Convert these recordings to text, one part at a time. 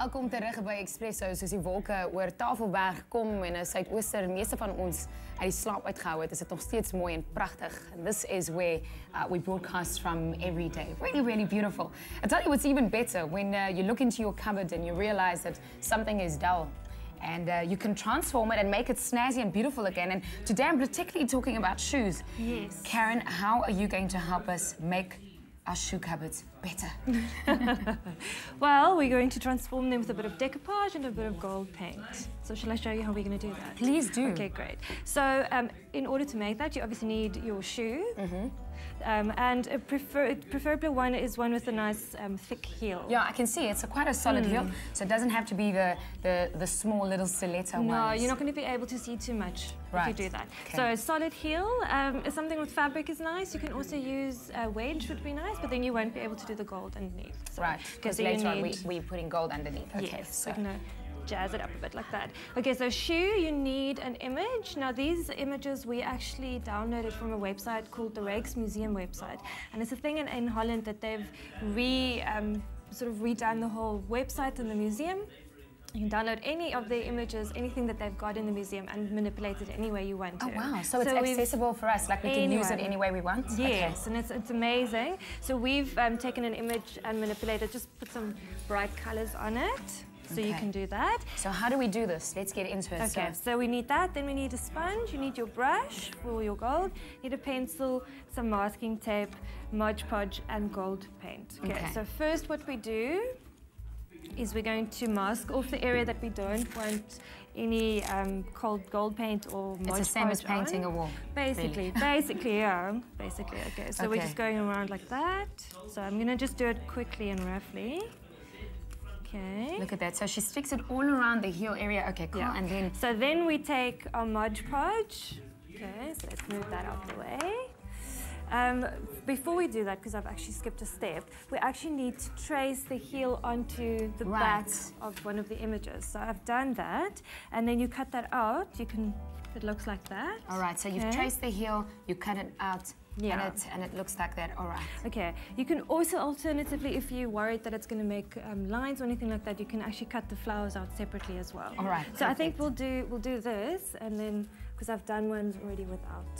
Welkom terug by Expresso. Soos die wolke oor Tafelberg kom en 'n suidooster meeste van ons uit die slaap uitgehou het, is dit nog steeds mooi en pragtig. And this is where we broadcast from every day. Really, really beautiful. I tell you what's even better when you look into your cupboard and you realize that something is dull. And you can transform it and make it snazzy and beautiful again. And today I'm particularly talking about shoes. Yes. Karen, how are you going to help us make our shoe cupboards better? Well, we're going to transform them with a bit of decoupage and a bit of gold paint. So shall I show you how we're going to do that? Please do. Okay, great. So in order to make that, you obviously need your shoe. And a preferably one with a nice thick heel. Yeah, I can see it's quite a solid heel, so it doesn't have to be the small little stiletto ones. No, you're not going to be able to see too much if you do that. Okay. So a solid heel, something with fabric is nice. You can also use a wedge, would be nice, but then you won't be able to do the gold underneath. So, right, because later on we're putting gold underneath. Okay, yes, so we're going to jazz it up a bit like that. Okay, so shoe, you need an image. Now these images we actually downloaded from a website called the Rijksmuseum website, and it's a thing in Holland that they've sort of redone the whole website in the museum. You can download any of their images, anything that they've got in the museum, and manipulate it any way you want to. Oh wow, so it's accessible for us, like we can use it any way we want? Yes, and it's amazing. So we've taken an image and manipulated, just put some bright colors on it. So you can do that. So how do we do this? Let's get into it. Okay, so we need that, then we need a sponge, you need your brush for your gold, you need a pencil, some masking tape, Mod Podge, and gold paint. Okay, so first what we do is we're going to mask off the area that we don't want any gold paint or Mod Podge. It's the same as painting a wall. Basically, really. Basically. Okay, so we're just going around like that. So I'm going to just do it quickly and roughly. Okay. Look at that. So she sticks it all around the heel area. Okay, cool. Yeah. And then... So then we take our Mod Podge. Okay, so let's move that out of the way. Before we do that, because I've actually skipped a step, we actually need to trace the heel onto the back of one of the images. So I've done that, and then you cut that out. It looks like that. All right, so you've traced the heel, you cut it out, and it looks like that. All right. Okay. You can also, alternatively, if you're worried that it's going to make lines or anything like that, you can actually cut the flowers out separately as well. All right. So I think we'll do this, and then because I've done ones already without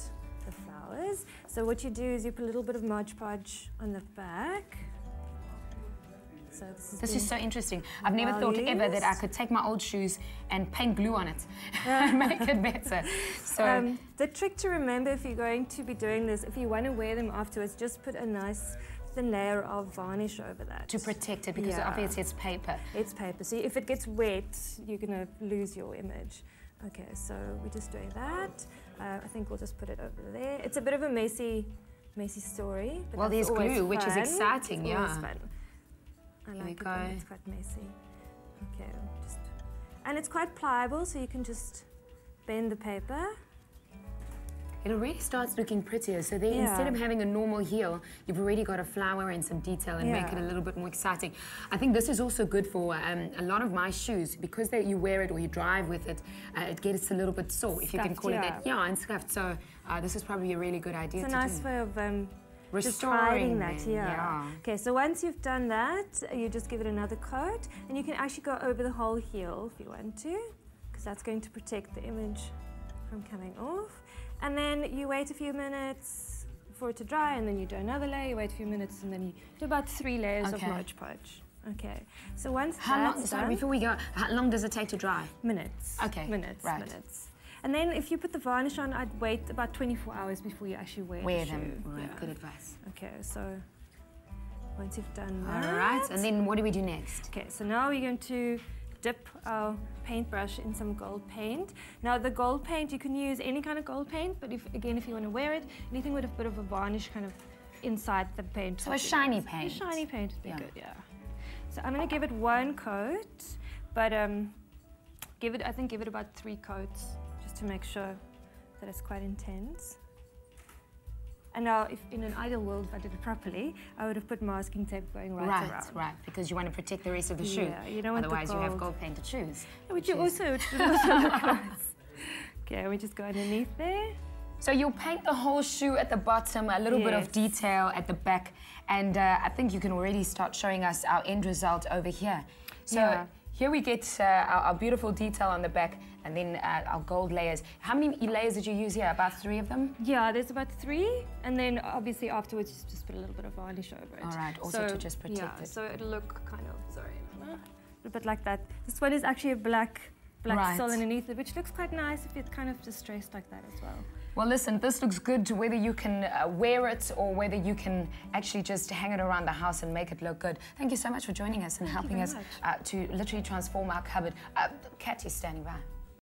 the flowers. So what you do is you put a little bit of Mod Podge on the back. So this is so interesting. I've never thought ever that I could take my old shoes and paint glue on it and make it better. So the trick to remember if you're going to be doing this, if you want to wear them afterwards, just put a nice thin layer of varnish over that. To protect it, because obviously it's paper. It's paper, so if it gets wet, you're going to lose your image. Okay, so we're just doing that. I think we'll just put it over there. It's a bit of a messy story. But well, there's glue, which is exciting, it's always fun. I like it when it's quite messy. Okay, and it's quite pliable, so you can just bend the paper. It already starts looking prettier. So then instead of having a normal heel, you've already got a flower and some detail and make it a little bit more exciting. I think this is also good for a lot of my shoes, because you wear it or you drive with it, it gets a little bit sore, if you can call it that. Yeah, and scuffed. So this is probably a really good idea to do. It's a nice way of restoring that, Okay, so once you've done that, you just give it another coat, and you can actually go over the whole heel if you want to, because that's going to protect the image from coming off. And then you wait a few minutes for it to dry, and then you do another layer, you wait a few minutes, and then you do about 3 layers of Mod Podge. Okay, so once that's done... Before we go, how long does it take to dry? Minutes. Okay, Minutes. And then if you put the varnish on, I'd wait about 24 hours before you actually wear the them. shoe. Right, good advice. Okay, so once you've done that... All right, and then what do we do next? Okay, so now we're going to dip our paintbrush in some gold paint. Now the gold paint, you can use any kind of gold paint, but if you want to wear it, anything with a bit of a varnish kind of inside the paint. So a shiny paint. A shiny paint would be good, So I'm going to give it 1 coat, but give it about 3 coats, just to make sure that it's quite intense. And now, if in an ideal world, if I did it properly, I would have put masking tape going right around. Right, because you want to protect the rest of the shoe. Yeah, you don't want otherwise you have gold-painted shoes. Which also look nice. Okay, we just go underneath there. So you'll paint the whole shoe at the bottom, a little bit of detail at the back, and I think you can already start showing us our end result over here. So Here we get our beautiful detail on the back, and then our gold layers. How many layers did you use here? About 3 of them? Yeah, there's about 3, and then obviously afterwards just put a little bit of varnish over it. All right, also to just protect yeah, it. so it'll look kind of, sorry, a bit like that. This one is actually a black right. sole underneath it, which looks quite nice if it's kind of distressed like that as well. Well, listen, this looks good whether you can wear it or whether you can actually just hang it around the house and make it look good. Thank you so much for joining us and helping us to literally transform our cupboard. Kat is standing by.